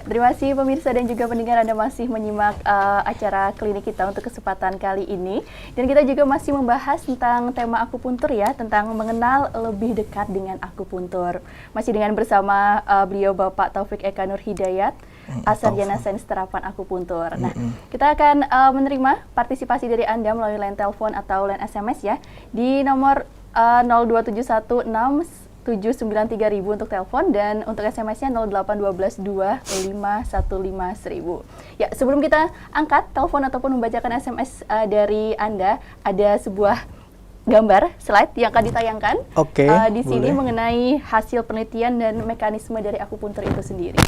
Terima kasih pemirsa dan juga pendengar Anda masih menyimak acara klinik kita untuk kesempatan kali ini. Dan kita juga masih membahas tentang tema akupuntur ya, tentang mengenal lebih dekat dengan akupuntur. Masih dengan bersama beliau Bapak Taufik Eka Nur Hidayat, Sarjana Sains Terapan Akupuntur. Nah, kita akan menerima partisipasi dari Anda melalui line telepon atau line SMS ya, di nomor 02716 793.000 untuk telepon dan untuk SMS-nya 081225151000. Ya, sebelum kita angkat telepon ataupun membacakan SMS dari Anda, ada sebuah gambar slide yang akan ditayangkan di sini mengenai hasil penelitian dan mekanisme dari akupuntur itu sendiri.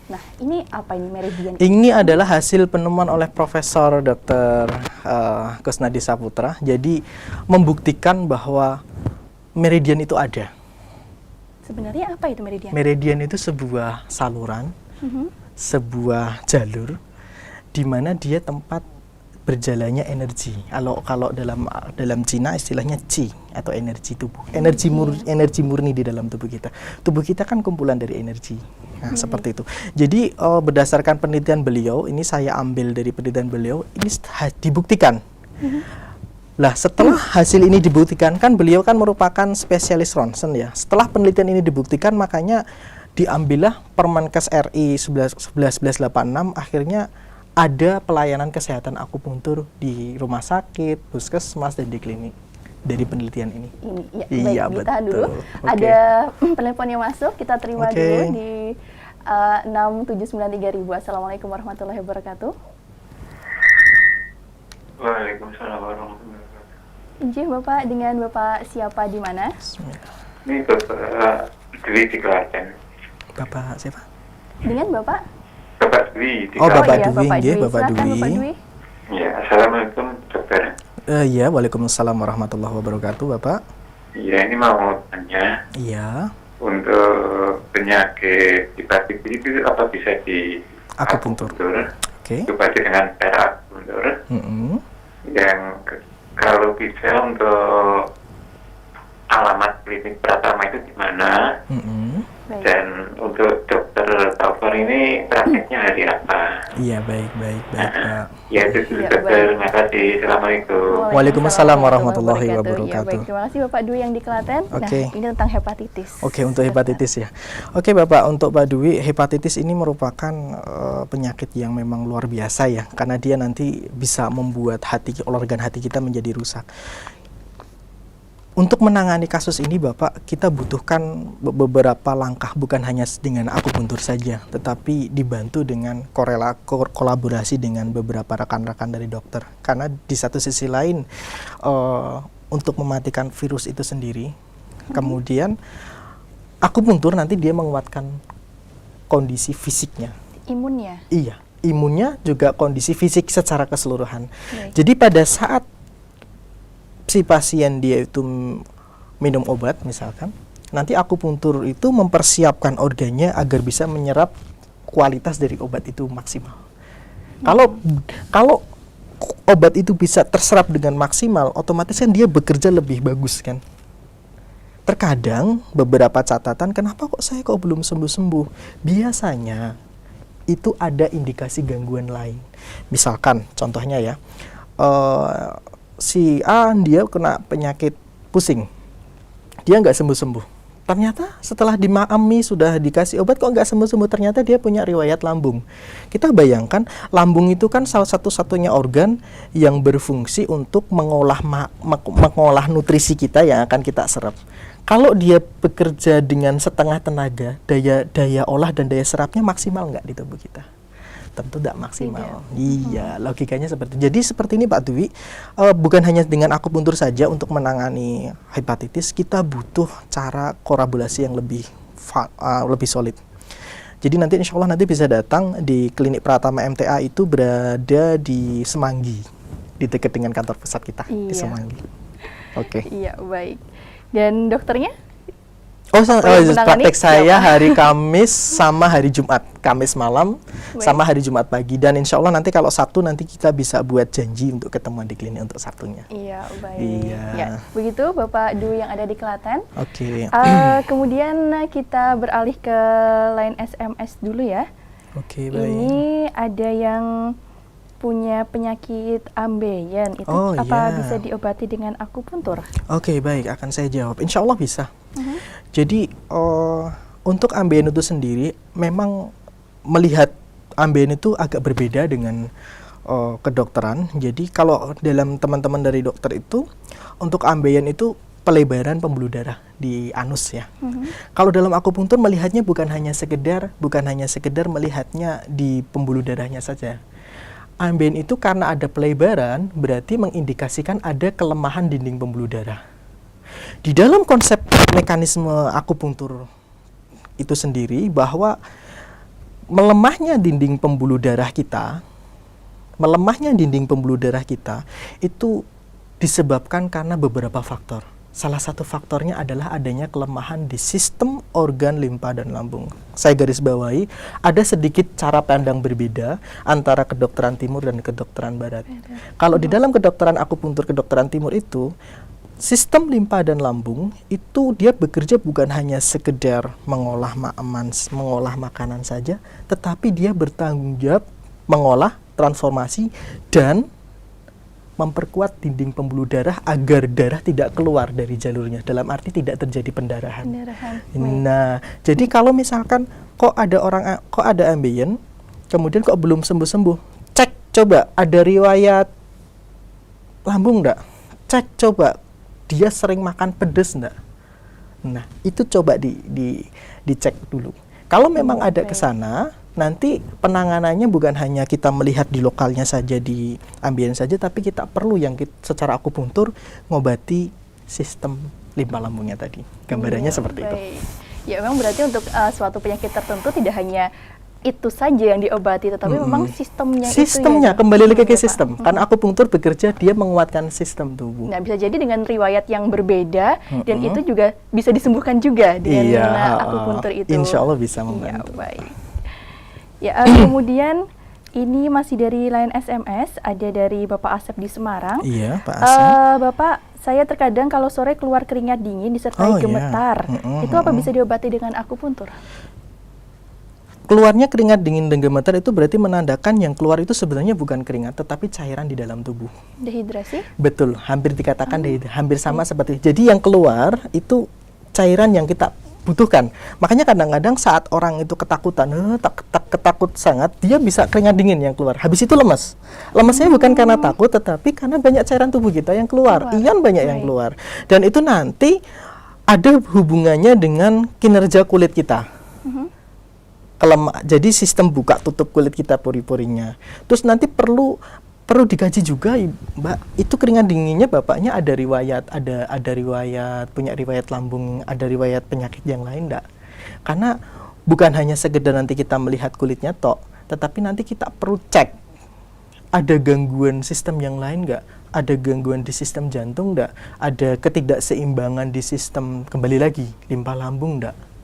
Nah, ini apa ini meridian? Ini adalah hasil penemuan oleh Profesor Dr. Kusnadi Saputra. Jadi membuktikan bahwa meridian itu ada. Sebenarnya apa itu meridian? Meridian itu sebuah saluran, sebuah jalur, di mana dia tempat berjalannya energi. Kalau dalam Cina istilahnya qi atau energi tubuh, energi murni di dalam tubuh kita. Tubuh kita kan kumpulan dari energi. Nah, seperti itu. Jadi berdasarkan penelitian beliau, ini saya ambil dari penelitian beliau, ini dibuktikan. Lah, setelah hasil ini dibuktikan, kan beliau kan merupakan spesialis ronsen ya. Setelah penelitian ini dibuktikan, makanya diambillah Permenkes RI 1186, akhirnya ada pelayanan kesehatan akupuntur di rumah sakit, puskesmas, dan di klinik dari penelitian ini. Iya, baik, ditahan dulu. Ada telepon yang masuk, kita terima dulu di 6793.000. Assalamualaikum warahmatullahi wabarakatuh. Waalaikumsalam warahmatullahi wabarakatuh. Izin Bapak, dengan Bapak siapa di mana? Ini Bapak Dwi di Klaten. Bapak siapa? Dengan Bapak? Bapak Dwi di Klaten. Klaten. Bapak Dwi, nggih, Bapak Dwi. Ya, Assalamualaikum dokter. Iya, Waalaikumsalam warahmatullahi wabarakatuh, Bapak. Iya, ini mau tanya. Iya. Untuk penyakit hepatitis itu apa bisa di akupuntur? Oke. Coba dengan cara akupuntur. Yang kalau bisa untuk alamat klinik Pratama itu di mana? Dan untuk dokter Taufan ini prakteknya hari apa? Iya, baik, Pak. Ya, itu dokter. Terima kasih. Assalamualaikum. Waalaikumsalam warahmatullahi wabarakatuh. Ya, baik, terima kasih Bapak Dwi yang di Klaten. Nah, ini tentang hepatitis. Untuk hepatitis ya. Bapak, untuk Pak Dwi, hepatitis ini merupakan penyakit yang memang luar biasa ya, karena dia nanti bisa membuat organ hati kita menjadi rusak. Untuk menangani kasus ini, Bapak, kita butuhkan beberapa langkah, bukan hanya dengan akupuntur saja, tetapi dibantu dengan kolaborasi dengan beberapa rekan-rekan dari dokter. Karena di satu sisi lain, untuk mematikan virus itu sendiri, kemudian akupuntur nanti dia menguatkan kondisi fisiknya. Imunnya? Iya, imunnya juga kondisi fisik secara keseluruhan. Jadi pada saat si pasien dia itu minum obat misalkan, nanti akupuntur itu mempersiapkan organnya agar bisa menyerap kualitas dari obat itu maksimal. Kalau obat itu bisa terserap dengan maksimal, otomatis kan dia bekerja lebih bagus kan. Terkadang beberapa catatan, kenapa saya belum sembuh-sembuh? Biasanya itu ada indikasi gangguan lain. Misalkan contohnya ya, si A dia kena penyakit pusing, dia nggak sembuh-sembuh. Ternyata setelah dimaami sudah dikasih obat kok nggak sembuh-sembuh, ternyata dia punya riwayat lambung. Kita bayangkan lambung itu kan salah satu-satunya organ yang berfungsi untuk mengolah nutrisi kita yang akan kita serap. Kalau dia bekerja dengan setengah tenaga, daya olah dan daya serapnya maksimal nggak di tubuh kita? Tentu tidak maksimal. Iya, logikanya seperti itu. Jadi seperti ini Pak Dwi, bukan hanya dengan akupuntur saja untuk menangani hepatitis, kita butuh cara kolaborasi yang lebih solid. Jadi nanti insya Allah nanti bisa datang di klinik Pratama MTA, itu berada di Semanggi, di dekat dengan kantor pusat kita di Semanggi. Iya, baik. Dan dokternya? Praktek saya hari Kamis sama hari Jumat, Kamis malam sama hari Jumat pagi, dan insya Allah nanti kalau Sabtu nanti kita bisa buat janji untuk ketemuan di klinik untuk Sabtunya. Iya, baik. Iya. Ya, begitu Bapak Dwi yang ada di Klaten. Oke. Kemudian kita beralih ke line SMS dulu ya. Oke, baik. Ini ada yang punya penyakit ambeien, itu bisa diobati dengan akupuntur? Oke, baik, akan saya jawab. Insya Allah bisa. Jadi untuk ambeien itu sendiri memang melihat ambeien itu agak berbeda dengan kedokteran. Jadi kalau dalam teman-teman dari dokter itu, untuk ambeien itu pelebaran pembuluh darah di anus ya. Kalau dalam akupuntur melihatnya bukan hanya sekedar melihatnya di pembuluh darahnya saja. Ambien itu karena ada pelebaran berarti mengindikasikan ada kelemahan dinding pembuluh darah. Di dalam konsep mekanisme akupuntur itu sendiri, bahwa melemahnya dinding pembuluh darah kita itu disebabkan karena beberapa faktor. Salah satu faktornya adalah adanya kelemahan di sistem organ limpa dan lambung. Saya garis bawahi, ada sedikit cara pandang berbeda antara kedokteran timur dan kedokteran barat. Kalau di dalam kedokteran akupuntur kedokteran timur itu, sistem limpa dan lambung itu dia bekerja bukan hanya sekedar mengolah makanan saja, tetapi dia bertanggung jawab mengolah, transformasi, dan memperkuat dinding pembuluh darah agar darah tidak keluar dari jalurnya, dalam arti tidak terjadi pendarahan. Nah, jadi kalau misalkan kok ada ambeien, kemudian kok belum sembuh-sembuh, cek coba ada riwayat lambung enggak? Cek coba dia sering makan pedas enggak? Nah, itu coba dicek dulu. Kalau memang ada ke sana, nanti penanganannya bukan hanya kita melihat di lokalnya saja, di ambien saja, tapi kita perlu yang secara akupuntur ngobati sistem limpa lambungnya tadi. Gambarannya seperti itu. Ya, memang berarti untuk suatu penyakit tertentu tidak hanya itu saja yang diobati, tetapi memang sistemnya kembali lagi ke sistem. Karena akupuntur bekerja, dia menguatkan sistem tubuh. Nah, bisa jadi dengan riwayat yang berbeda, dan itu juga bisa disembuhkan juga dengan akupuntur itu. Insya Allah bisa membantu. Ya, baik. Ya, kemudian ini masih dari line SMS, ada dari Bapak Asep di Semarang. Iya, Pak Asep. Bapak, saya terkadang kalau sore keluar keringat dingin disertai gemetar. Itu apa bisa diobati dengan akupuntur? Keluarnya keringat dingin dan gemetar itu berarti menandakan yang keluar itu sebenarnya bukan keringat, tetapi cairan di dalam tubuh. Dehidrasi? Betul, hampir dikatakan hampir sama seperti. Jadi yang keluar itu cairan yang kita butuhkan. Makanya kadang-kadang saat orang itu ketakutan, ketakut sangat, dia bisa keringat dingin yang keluar. Habis itu lemas. Lemasnya bukan karena takut, tetapi karena banyak cairan tubuh kita yang keluar. Ion banyak yang keluar. Dan itu nanti ada hubungannya dengan kinerja kulit kita. Jadi sistem buka tutup kulit kita, pori-porinya. Terus nanti perlu dikaji juga, Mbak, itu keringat dinginnya bapaknya ada riwayat punya riwayat lambung, ada riwayat penyakit yang lain enggak? Karena bukan hanya sekedar nanti kita melihat kulitnya tok, tetapi nanti kita perlu cek ada gangguan sistem yang lain enggak? Ada gangguan di sistem jantung enggak? Ada ketidakseimbangan di sistem, kembali lagi, limpa lambung enggak?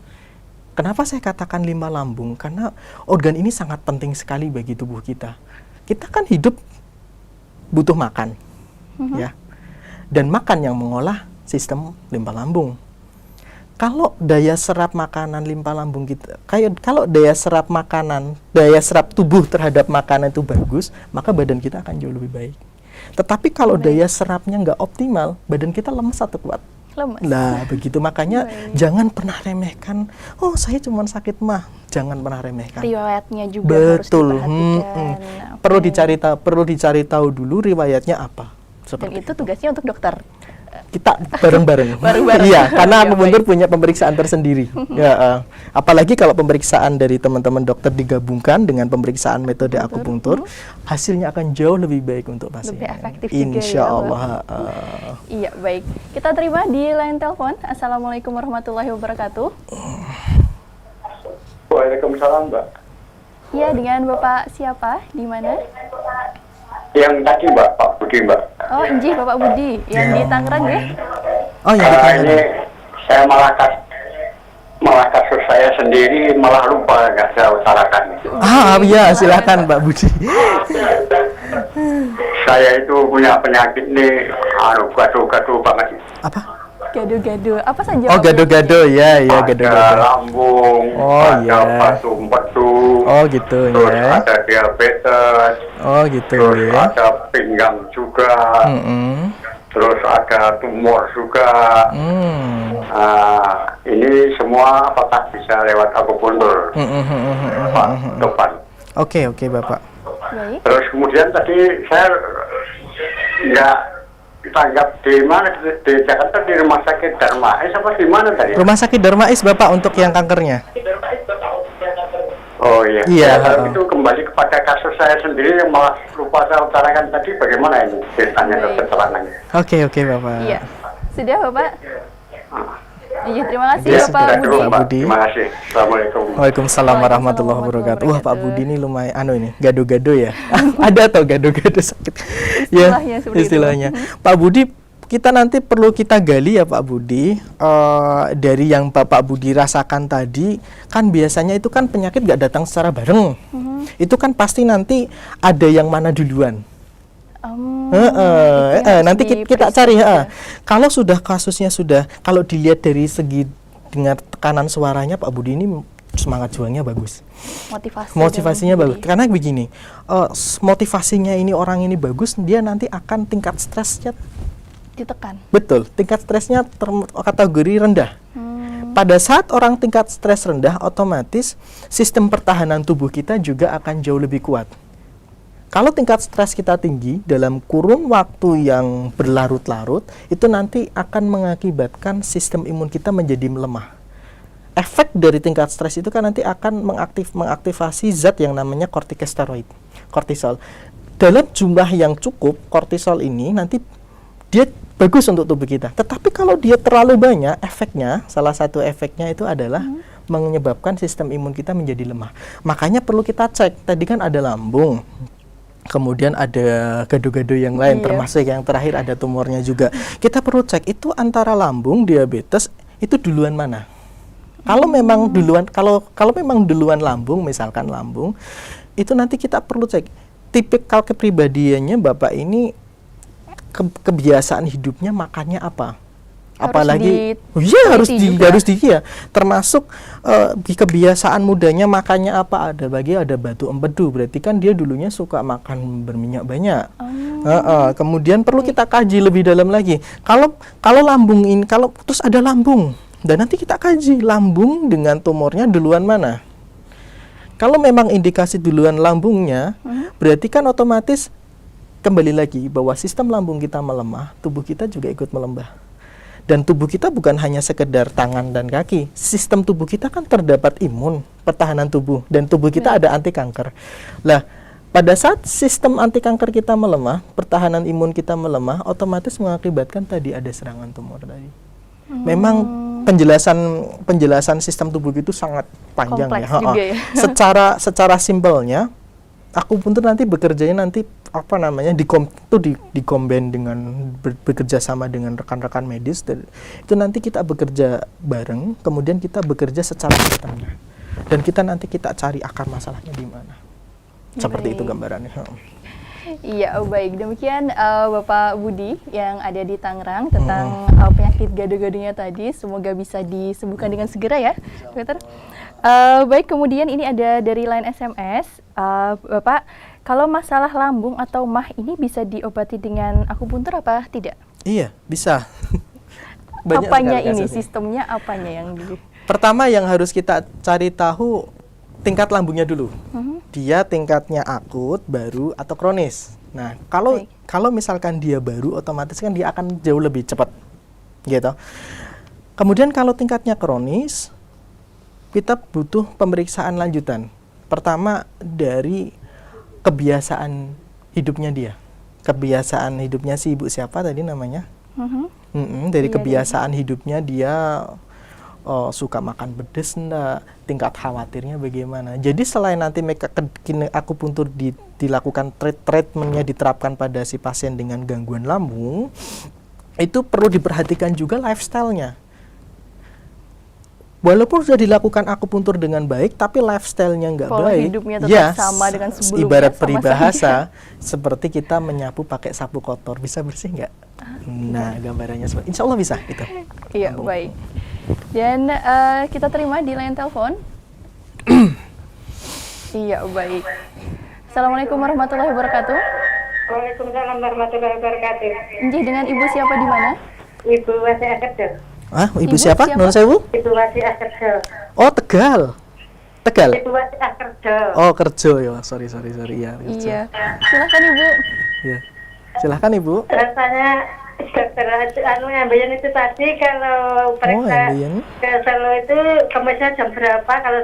Kenapa saya katakan limpa lambung? Karena organ ini sangat penting sekali bagi tubuh kita. Kita kan hidup butuh makan, ya, dan makan yang mengolah sistem limpa lambung. Kalau daya serap makanan limpa lambung kita, kalau daya serap tubuh terhadap makanan itu bagus, maka badan kita akan jauh lebih baik. Tetapi kalau daya serapnya nggak optimal, badan kita lemas atau kuat. Nah, begitu, makanya jangan pernah remehkan, oh saya cuma sakit mah, jangan pernah remehkan. Riwayatnya juga harus diperhatikan. Perlu dicari tahu dulu riwayatnya apa. Dan itu tugasnya untuk dokter. Kita bareng-bareng. Iya, karena akupuntur punya pemeriksaan tersendiri. Ya, apalagi kalau pemeriksaan dari teman-teman dokter digabungkan dengan pemeriksaan metode akupuntur, hasilnya akan jauh lebih baik untuk pasien. Lebih efektif Insya Allah. Iya, baik. Kita terima di line telepon. Assalamualaikum warahmatullahi wabarakatuh. Waalaikumsalam, Mbak. Iya, dengan Bapak siapa? Di mana? Yang tadi, Mbak, Pak Budi, Mbak. Oh, Injih, Bapak Budi, yang di Tangerang ya? Oh, yang di Tangerang. Ini saya Malakas. malah kasus saya sendiri malah lupa nggak saya utarakan. Iya, silakan Pak Budi. Saya itu punya penyakit nih, gaduh-gaduh banget. Apa? Gado-gado. Apa saja? Oh, Pak gado-gado ya, Ada gado-gado. lambung, Oh, ada iya. batu empedu, Oh, gitu terus ya. ada diabetes, Oh, gitu terus ya. ada pinggang juga, terus ada tumor juga. Ini semua apakah bisa lewat akupuntur? Pak Topan. Oke, Bapak. Baik. Terus kemudian tadi saya nggak tanggap di mana, di Jakarta, di Rumah Sakit Darmais apa di mana tadi? Rumah Sakit Darmais Bapak untuk yang kankernya. Oh iya. Iya, Kalau itu kembali kepada kasus saya sendiri yang malah lupa saya utarakan tadi, bagaimana ini ceritanya Baik. dokter Telanangnya? Oke, Bapak. Iya. Sudah, Bapak? Iya, terima kasih Ya, Bapak sudah Budi. dulu, Pak Budi. Terima kasih. Assalamualaikum. Waalaikumsalam warahmatullahi wabarakatuh. Wah, Pak Budi ini lumayan ini gado-gado ya. Ada atau gado-gado sakit. Istilahnya seperti itu. istilahnya. Pak Budi, kita nanti perlu kita gali ya Pak Budi, dari yang Bapak Budi rasakan tadi, kan biasanya itu kan penyakit gak datang secara bareng. Itu kan pasti nanti ada yang mana duluan. Nanti kita cari. Kalau sudah kasusnya kalau dilihat dari segi dengan tekanan suaranya, Pak Budi ini semangat juangnya bagus. Motivasinya bagus. Karena begini, motivasinya ini orang ini bagus, dia nanti akan tingkat stresnya ditekan. betul, tingkat stresnya kategori rendah. Pada saat orang tingkat stres rendah, otomatis sistem pertahanan tubuh kita juga akan jauh lebih kuat. Kalau tingkat stres kita tinggi dalam kurun waktu yang berlarut-larut, itu nanti akan mengakibatkan sistem imun kita menjadi melemah. Efek dari tingkat stres itu kan nanti akan mengaktifasi zat yang namanya kortikosteroid, kortisol. Dalam jumlah yang cukup, kortisol ini nanti dia bagus untuk tubuh kita. Tetapi kalau dia terlalu banyak, efeknya, salah satu efeknya itu adalah menyebabkan sistem imun kita menjadi lemah. Makanya perlu kita cek. Tadi kan ada lambung, kemudian ada gado-gado yang lain, termasuk yang terakhir ada tumornya juga. Kita perlu cek itu antara lambung, diabetes, itu duluan mana. Kalau memang duluan, kalau memang duluan lambung, misalkan lambung, itu nanti kita perlu cek tipikal kepribadiannya Bapak ini, kebiasaan hidupnya makannya apa. Apalagi harus termasuk kebiasaan mudanya makannya apa, ada batu empedu, berarti kan dia dulunya suka makan berminyak banyak. Kemudian perlu kita kaji lebih dalam lagi. Kalau lambung ini, kalau terus ada lambung, dan nanti kita kaji lambung dengan tumornya duluan mana. Kalau memang indikasi duluan lambungnya, berarti kan otomatis kembali lagi bahwa sistem lambung kita melemah, tubuh kita juga ikut melemah. Dan tubuh kita bukan hanya sekedar tangan dan kaki. Sistem tubuh kita kan terdapat imun, pertahanan tubuh, dan tubuh kita ada anti kanker. Lah, pada saat sistem anti kanker kita melemah, pertahanan imun kita melemah, otomatis mengakibatkan tadi ada serangan tumor tadi. Memang penjelasan sistem tubuh itu sangat panjang. Kompleks ya. juga ya. Secara simpelnya, akupuntur nanti bekerjanya dikombin dengan bekerja sama dengan rekan-rekan medis, dan itu nanti kita bekerja bareng, kemudian kita bekerja secara sistemnya, dan kita cari akar masalahnya di mana. Seperti itu gambarannya. Iya, baik. Demikian Bapak Budi yang ada di Tangerang tentang penyakit gado-gadonya tadi. Semoga bisa disembuhkan dengan segera ya, dokter. Baik, kemudian ini ada dari line SMS. Bapak, kalau masalah lambung atau mah ini bisa diobati dengan akupuntur apa tidak? Iya, bisa. Apanya ini, sistemnya apanya yang Pertama yang harus kita cari tahu tingkat lambungnya dulu. Dia tingkatnya akut, baru, atau kronis. Nah, kalau misalkan dia baru, otomatis kan dia akan jauh lebih cepat, gitu. Kemudian kalau tingkatnya kronis, kita butuh pemeriksaan lanjutan. Pertama dari kebiasaan hidupnya dia. Kebiasaan hidupnya si ibu siapa tadi namanya? Dari kebiasaan hidupnya dia suka makan pedas enggak, tingkat khawatirnya bagaimana. Jadi selain nanti akupuntur dilakukan treatmentnya diterapkan pada si pasien dengan gangguan lambung, itu perlu diperhatikan juga lifestyle-nya. walaupun sudah dilakukan akupuntur dengan baik, tapi lifestyle-nya nggak Pola baik, hidupnya tetap sama dengan sebelumnya, ibarat sama peribahasa, seperti kita menyapu pakai sapu kotor, bisa bersih nggak? Nah, gambarannya seperti, insya Allah bisa itu. Iya, baik. Dan kita terima di line telepon. Iya, baik. Assalamualaikum warahmatullahi wabarakatuh. Waalaikumsalam warahmatullahi wabarakatuh. Nggih, dengan ibu siapa di mana? Ibu Wasi Akerjo. Ibu Ibu siapa? siapa? Non sewu? Ibu Wasi Akerjo. Oh, Tegal. Tegal. Ibu Wasi Akerjo. Oh, Kerjo ya. Sorry ya. Kerjo. Iya. Silakan Ibu. Iya. Silahkan Ibu. Rasanya dokter ambeien itu tadi kalau periksa ambeien. ke Solo itu kemisnya jam berapa, kalau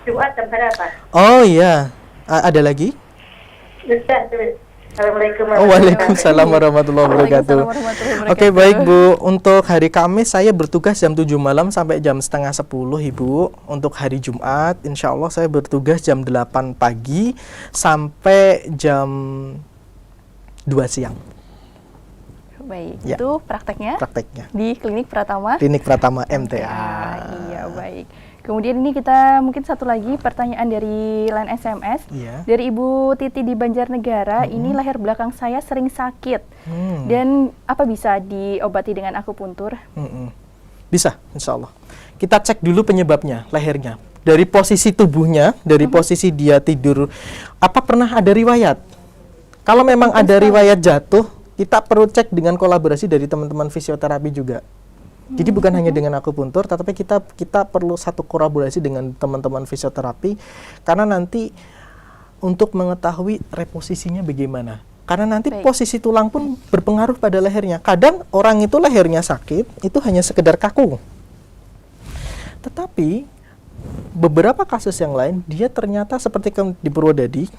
Jumat jam berapa? Oh iya. Ada lagi? Sudah tuh. Assalamualaikum Waalaikumsalam warahmatullahi wabarakatuh. Waalaikumsalam warahmatullahi wabarakatuh. Oke, baik Bu. Untuk hari Kamis saya bertugas jam 7 malam sampai jam setengah 10 Ibu. Untuk hari Jumat insya Allah saya bertugas jam 8 pagi sampai jam 2 siang. Baik, Ya. itu prakteknya Prakteknya. di Klinik Pratama. Klinik Pratama MTA. Iya, baik. Kemudian ini kita mungkin satu lagi pertanyaan dari line SMS. Iya. Dari Ibu Titi di Banjarnegara, ini leher belakang saya sering sakit. Dan apa bisa diobati dengan akupuntur? Bisa, insya Allah. Kita cek dulu penyebabnya, lehernya. Dari posisi tubuhnya, dari posisi dia tidur, apa pernah ada riwayat? Kalau memang ada riwayat jatuh, kita perlu cek dengan kolaborasi dari teman-teman fisioterapi juga. Jadi bukan hanya dengan akupuntur, tetapi kita perlu satu kolaborasi dengan teman-teman fisioterapi, karena nanti untuk mengetahui reposisinya bagaimana. Karena nanti posisi tulang pun berpengaruh pada lehernya. Kadang orang itu lehernya sakit, itu hanya sekedar kaku. Tetapi beberapa kasus yang lain, dia ternyata seperti di Purwodadi,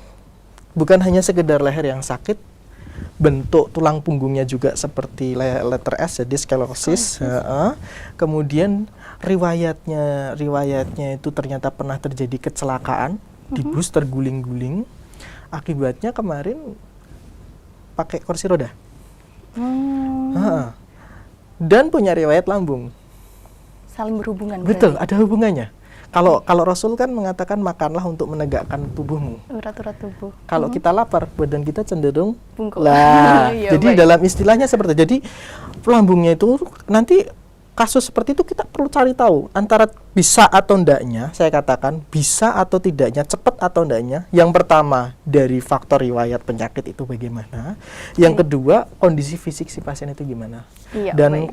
bukan hanya sekedar leher yang sakit, bentuk tulang punggungnya juga seperti letter S, jadi scoliosis. Kemudian riwayatnya itu ternyata pernah terjadi kecelakaan di bus, terguling-guling. Akibatnya kemarin pakai kursi roda. Dan punya riwayat lambung. Saling berhubungan. Betul, ada hubungannya. Kalau Rasul kan mengatakan makanlah untuk menegakkan tubuhmu. Urat-urat tubuh. Kalau kita lapar, badan kita cenderung bungkuk. lah. Iya, Jadi baik. dalam istilahnya seperti itu. Jadi lambungnya itu nanti kasus seperti itu kita perlu cari tahu antara bisa atau ndaknya. Saya katakan bisa atau tidaknya, cepat atau ndaknya. Yang pertama dari faktor riwayat penyakit itu bagaimana. Yang kedua kondisi fisik si pasien itu gimana. Iya, Dan baik.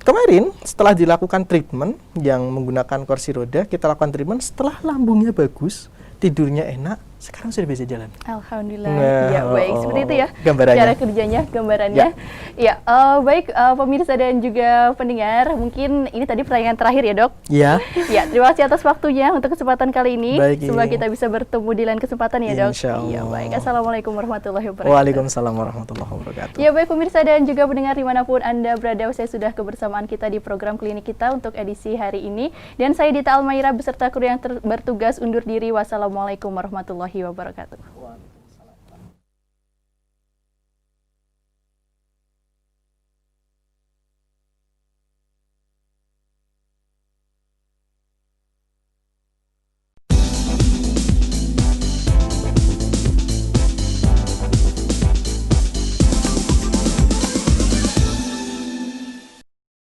kemarin setelah dilakukan treatment yang menggunakan kursi roda, kita lakukan treatment setelah lambungnya bagus, tidurnya enak, sekarang sudah bisa jalan. Alhamdulillah. Nah, Ya, baik. Seperti itu ya. gambarannya. Cara kerjanya, gambarannya. Ya, baik pemirsa dan juga pendengar, mungkin ini tadi pertanyaan terakhir ya, Dok. Iya. Ya, terima kasih atas waktunya untuk kesempatan kali ini. Baik, Semoga Ing. kita bisa bertemu di lain kesempatan ya, Dok. Insya Allah. Iya, baik. Assalamualaikum warahmatullahi wabarakatuh. Waalaikumsalam warahmatullahi wabarakatuh. Ya, baik pemirsa dan juga pendengar dimanapun Anda berada, saya sudah kebersamaan kita di program klinik kita untuk edisi hari ini. Dan saya Dita Almaira beserta kru yang bertugas undur diri. Wassalamualaikum warahmatullahi wabarakatuh.